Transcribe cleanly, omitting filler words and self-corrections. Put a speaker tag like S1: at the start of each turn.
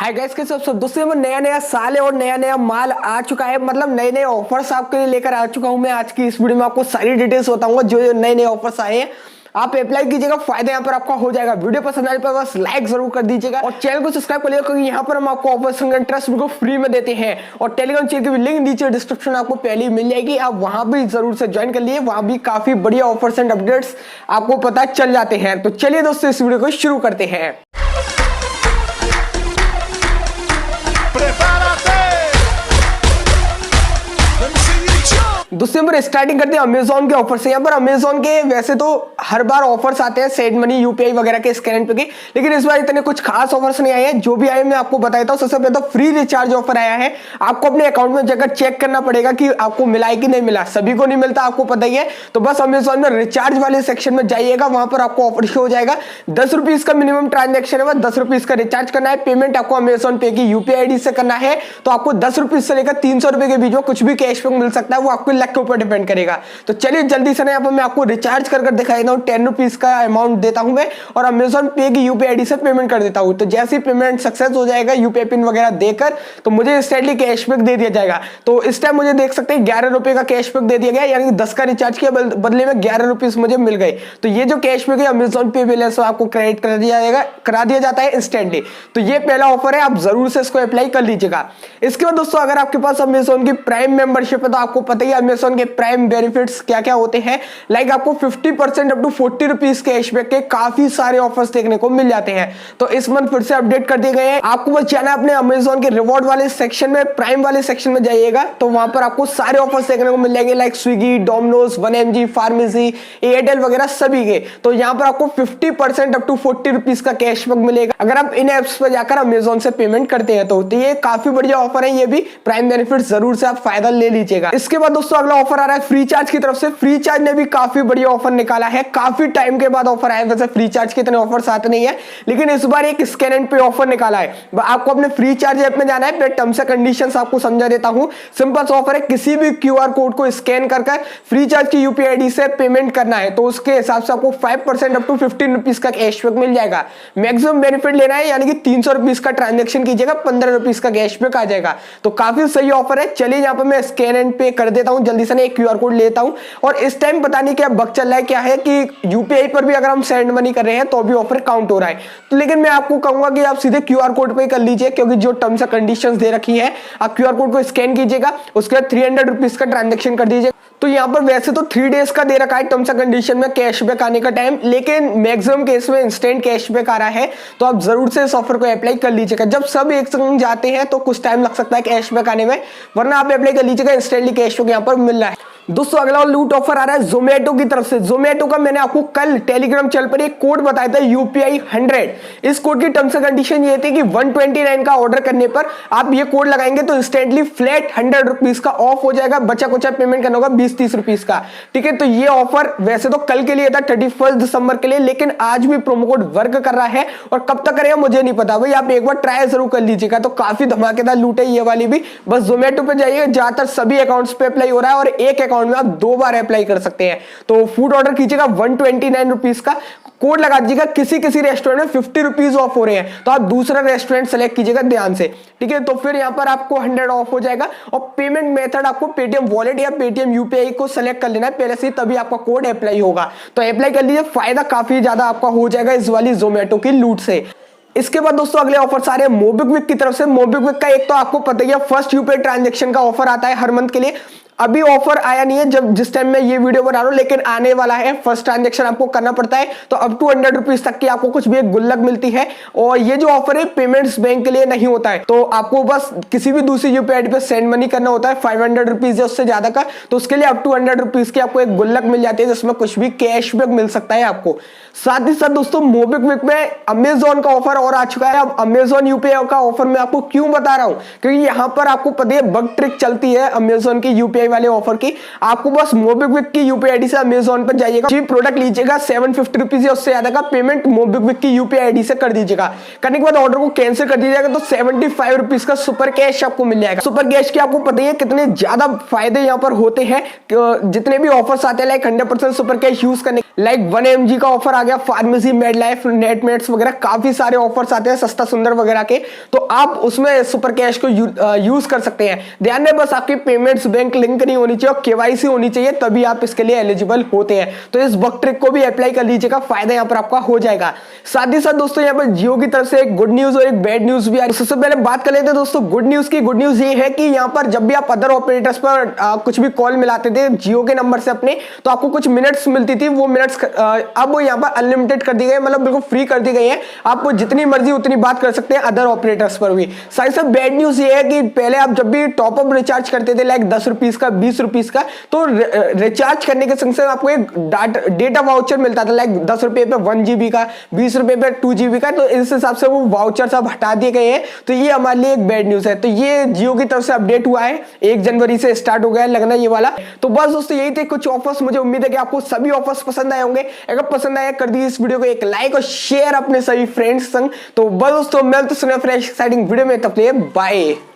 S1: Hi guys, कैसे सब दोस्तों। में नया नया साल है और नया नया माल आ चुका है, मतलब नए नए ऑफर्स आपके लिए लेकर आ चुका हूं मैं। आज की इस वीडियो में आपको सारी डिटेल्स बताऊंगा जो नए नए ऑफर्स आए हैं। आप अप्लाई कीजिएगा, फायदा यहाँ पर आपका हो जाएगा। वीडियो पसंद आने पर बस लाइक जरूर कर दीजिएगा और चैनल को सब्सक्राइब कर लीजिएगा, क्योंकि यहाँ पर हम आपको ऑफर्स इंटरेस्ट बिल्कुल फ्री में देते हैं। और टेलीग्राम चैनल की लिंक नीचे डिस्क्रिप्शन आपको पहले ही मिल जाएगी, आप वहां भी जरूर से ज्वाइन कर लिए। वहां भी काफी बढ़िया ऑफर्स एंड अपडेट्स आपको पता चल जाते हैं। तो चलिए दोस्तों, इस वीडियो को शुरू करते हैं। दोस्तों यहाँ पर स्टार्टिंग करते हैं अमेजोन के ऑफर से। यहाँ पर अमेजोन के वैसे तो हर बार ऑफर्स आते हैं सेंड मनी यूपीआई वगैरह के स्कैन पे के, लेकिन इस बार इतने कुछ खास ऑफर्स नहीं आए हैं। जो भी आए मैं आपको बताता हूँ। सबसे पहले तो फ्री रिचार्ज ऑफर आया है। आपको अपने अकाउंट में जाकर चेक करना पड़ेगा कि आपको मिला है कि नहीं मिला। सभी को नहीं मिलता, आपको पता ही है। तो बस अमेजोन में रिचार्ज वाले सेक्शन में जाइएगा, वहां पर आपको ऑफर शो हो जाएगा। 10 रुपीज का मिनिमम ट्रांजेक्शन है, 10 रुपीज का रिचार्ज करना है। पेमेंट आपको अमेजोन पे की यूपीआई आईडी से करना है। तो आपको 10 रुपीज से लेकर 300 रुपए के बीच में कुछ भी कैशबैक मिल सकता है, वो आपके लक के ऊपर डिपेंड करेगा। तो चलिए जल्दी से यहाँ पर मैं आपको रिचार्ज कर दिखा देता हूँ। 10 रुपीज का अमाउंट देता हूं मैं और अमेजोन पे की यूपीआई आईडी से पेमेंट कर देता हूं। तो जैसे ही पेमेंट सक्सेस हो जाएगा यूपीआई पिन वगैरह देकर, तो मुझे इंस्टेंटली कैशबैक दे दिया जाएगा। तो इस टाइम मुझे देख सकते हैं 11 रुपए का कैशबैक दे दिया गया, यानी 10 का रिचार्ज किया बदले में 11 रुपीज मुझे मिल गए। तो ये जो कैशबैक है अमेजोन पे बैलेंस आपको क्रेडिट करा दिया जाता है इंस्टेंटली। तो ये पहला ऑफर है, आप जरूर से इसको अप्लाई कर लीजिएगा। इसके बाद दोस्तों, अगर आपके पास अमेजोन की प्राइम मेंबरशिप है तो आपको पता ही है अमेजोन के प्राइम बेनिफिट्स क्या क्या होते हैं। लाइक आपको 50% अप टू 40 रुपीज कैशबैक के काफी सारे ऑफर्स देखने को मिल जाते हैं। तो इस मंथ फिर से अपडेट कर दिए गए हैं। आपको बस जाना है अपने अमेजोन के रिवॉर्ड वाले सेक्शन में, प्राइम वाले सेक्शन में जाइएगा, तो वहां पर आपको सारे ऑफर्स देखने को मिल जाएंगे। Like Swiggy, Domino's, 1mg, pharmacy, Airtel वगैरह सभी के। तो यहाँ पर आपको 50% अप टू 40 रुपीज का कैशबैक मिलेगा अगर आप इन एप्स पर जाकर अमेजोन से पेमेंट करते हैं। तो ये काफी बढ़िया ऑफर है, ये भी प्राइम बेनिफिट जरूर से आप फायदा ले लीजिएगा। इसके बाद दोस्तों अगला ऑफर आ रहा है फ्री चार्ज की तरफ से। फ्री चार्ज ने भी काफी बढ़िया ऑफर निकाला है, काफी टाइम के बाद ऑफर आया। वैसे फ्री चार्ज के इतने ऑफर्स आते नहीं है, लेकिन इस बार एक स्कैन एंड पे ऑफर निकाला है। आपको अपने फ्री चार्ज ऐप में जाना है, फिर टर्म्स एंड कंडीशंस आपको समझा देता हूं। सिंपल सा ऑफर है, किसी भी क्यूआर कोड को स्कैन कर फ्री चार्ज की यूपीआई आईडी से पेमेंट करना है, तो उसके हिसाब से आपको 5% अप टू 15 रुपीज का कैशबैक मिल जाएगा। मैक्सिमम बेनिफिट लेना है, यानी कि 300 रुपीज का ट्रांजेक्शन कीजिएगा, 15 रुपीज का कैशबैक आ जाएगा। तो काफी सही ऑफर है। चलिए यहाँ पर मैं स्कैन एंड पे कर देता हूं, जल्दी से एक क्यूआर कोड लेता हूं। और इस टाइम पता नहीं क्या बग चल रहा है, क्या है कि यूपीआई पर भी अगर हम सेंड मनी कर रहे हैं तो भी ऑफर काउंट हो रहा है। तो लेकिन मैं आपको कहूंगा कि आप सीधे क्यूआर कोड पे कर लीजिए, क्योंकि जो टर्म्स एंड कंडीशंस दे रखी है, आप क्यूआर कोड को स्कैन कीजिएगा, उसके बाद 300 रुपीज का ट्रांजेक्शन कर दीजिए। तो यहाँ पर वैसे तो 3 डेज का दे रखा है टर्म्स एंड कंडीशन में कैशबैक आने का टाइम, लेकिन मैक्सिमम केस में इंस्टेंट कैशबैक आ रहा है। तो आप जरूर से इस ऑफर को अप्लाई कर लीजिएगा। जब सब एक संग जाते हैं तो कुछ टाइम लग सकता है कैशबैक आने में, वरना आप अप्लाई कर लीजिएगा, इंस्टेंटली कैशबैक यहाँ पर मिल रहा है। दोस्तों अगला लूट ऑफर आ रहा है जोमेटो की तरफ से। जोमेटो का मैंने आपको कल टेलीग्राम चैनल पर एक कोड बताया था, यूपीआई 100। इस कोड की टर्म्स एंड कंडीशन ये थी कि 129 का ऑर्डर करने पर आप ये कोड लगाएंगे तो इंस्टेंटली फ्लैट 100 रुपीज का ऑफ हो जाएगा। बचा कुचा पेमेंट करना होगा 20-30 रुपीज का, ठीक है। तो ये ऑफर वैसे तो कल के लिए था, 31 दिसंबर के लिए, लेकिन आज भी प्रोमो कोड वर्क कर रहा है। और कब तक करेगा मुझे नहीं पता, भाई आप एक बार ट्राई जरूर कर लीजिएगा। तो काफी धमाकेदार लूट है ये वाली भी। बस जोमेटो पे जाइए, ज्यादातर सभी अकाउंट्स पे अप्लाई हो रहा है और एक अकाउंट में आप 2 बार अप्लाई कर सकते हैं। तो फूड ऑर्डर कीजिएगा 129 रुपीज का, कोड लगा दीजिएगा। किसी रेस्टोरेंट में 50 रुपीज ऑफ हो रहे हैं, तो आप दूसरा रेस्टोरेंट सेलेक्ट कीजिएगा ध्यान से, ठीक है। तो फिर यहाँ पर आपको 100 ऑफ हो जाएगा। और पेमेंट मेथड आपको पेटीएम वॉलेट या पेटीएम यूपीआई को सेलेक्ट कर लेना है पहले से, तभी आपका कोड अप्लाई होगा। तो अप्लाई कर लीजिए, फायदा काफी ज्यादा आपका हो जाएगा इस वाली जोमेटो की लूट से। इसके बाद दोस्तों अगले ऑफर सारे मोबिक्विक की तरफ से। मोबिक्विक का एक तो आपको पता ही है, फर्स्ट यूपीआई ट्रांजैक्शन का ऑफर आता है हर मंथ के लिए। अभी ऑफर आया नहीं है जब जिस टाइम मैं ये वीडियो बना रहा हूं, लेकिन आने वाला है। फर्स्ट ट्रांजैक्शन आपको करना पड़ता है, तो अप टू 100 रुपीज तक की आपको कुछ भी एक गुल्लक मिलती है। और ये जो ऑफर है पेमेंट्स बैंक के लिए नहीं होता है, तो आपको बस किसी भी दूसरी यूपीआई आईडी पे सेंड मनी करना होता है 500 रुपीज या उससे ज्यादा का। तो उसके लिए अप टू 100 रुपीज की आपको एक गुल्लक मिल जाती है, जिसमें कुछ भी कैशबैक मिल सकता है आपको। साथ ही साथ दोस्तों मोबिक्विक में अमेजोन का ऑफर और आ चुका है। अब अमेजोन यूपीआई का ऑफर मैं आपको क्यों बता रहा हूं, क्योंकि यहां पर आपको पता है बग ट्रिक चलती है अमेजोन की यूपीआई यूपीआई वाले ऑफर की। आपको बस मोबिक्विक की यूपीआई आईडी से अमेजोन पर जाइएगा, चीप प्रोडक्ट लीजिएगा 750 रुपीज या उससे ज्यादा का पेमेंट मोबिक्विक की यूपीआई आईडी से कर दीजिएगा। करने के बाद ऑर्डर को कैंसिल कर दीजिएगा तो 75 रुपीज का सुपर कैश आपको मिल जाएगा। सुपर कैश के आपको पता ही है कितने ज्यादा फायदे यहाँ पर होते हैं। जितने भी ऑफर्स आते हैं लाइक 100% सुपर कैश यूज करने, लाइक 1 mg का ऑफर आ गया, फार्मेसी, मेडलाइफ, नेटमेट्स वगैरह काफी सारे ऑफर्स आते हैं सस्ता सुंदर वगैरह के, तो आप उसमें सुपर कैश को यूज कर सकते हैं। ध्यान में बस आपकी पेमेंट्स बैंक लिंक नहीं होनी चाहिए और केवाईसी होनी चाहिए, तभी आप इसके लिए एलिजिबल होते हैं। तो इस बग ट्रिक को भी अप्लाई कर लीजिएगा, फायदा यहाँ पर आपका हो जाएगा। साथ ही साथ दोस्तों यहाँ पर जियो की तरफ से एक गुड न्यूज और एक बैड न्यूज भी आ रही है। सबसे पहले बात कर लेते हैं दोस्तों गुड न्यूज की। गुड न्यूज ये है कि यहाँ पर जब भी आप अदर ऑपरेटर्स पर कुछ भी कॉल मिलाते थे जियो के नंबर से अपने, तो आपको कुछ मिनट्स मिलती थी, वो मिनट्स अब यहाँ पर अनलिमिटेड कर दी गई, मतलब बिल्कुल फ्री कर दी गई है। आपको जितनी मर्जी उतनी बात कर सकते हैं अदर ऑपरेटर्स पर भी। साथ ही साथ बैड न्यूज ये है कि पहले आप जब भी टॉपअप रिचार्ज करते थे लाइक 10 रुपीज का, 20 रुपीज का, तो रिचार्ज करने के संग आपको एक डेटा वाउचर मिलता था लाइक 10 रुपए पे 1 GB का, 20 रुपए पे 2 GB का। तो इस हिसाब से वो वाउचर सब हटा दिए गए हैं, तो ये हमारे लिए एक बैड न्यूज है। तो ये जियो की तरफ से अपडेट हुआ है, 1 जनवरी से स्टार्ट हो गया है लगना ये वाला। तो बस दोस्तों यही थे कुछ ऑफर्स। मुझे उम्मीद है कि आपको सभी ऑफर्स पसंद आए होंगे। अगर पसंद आया कर दीजिए इस वीडियो को एक लाइक और शेयर अपने सभी फ्रेंड्स संग। तो बस दोस्तों मिलते हैं फ्रेश एक्साइटिंग वीडियो में, तब तक बाय।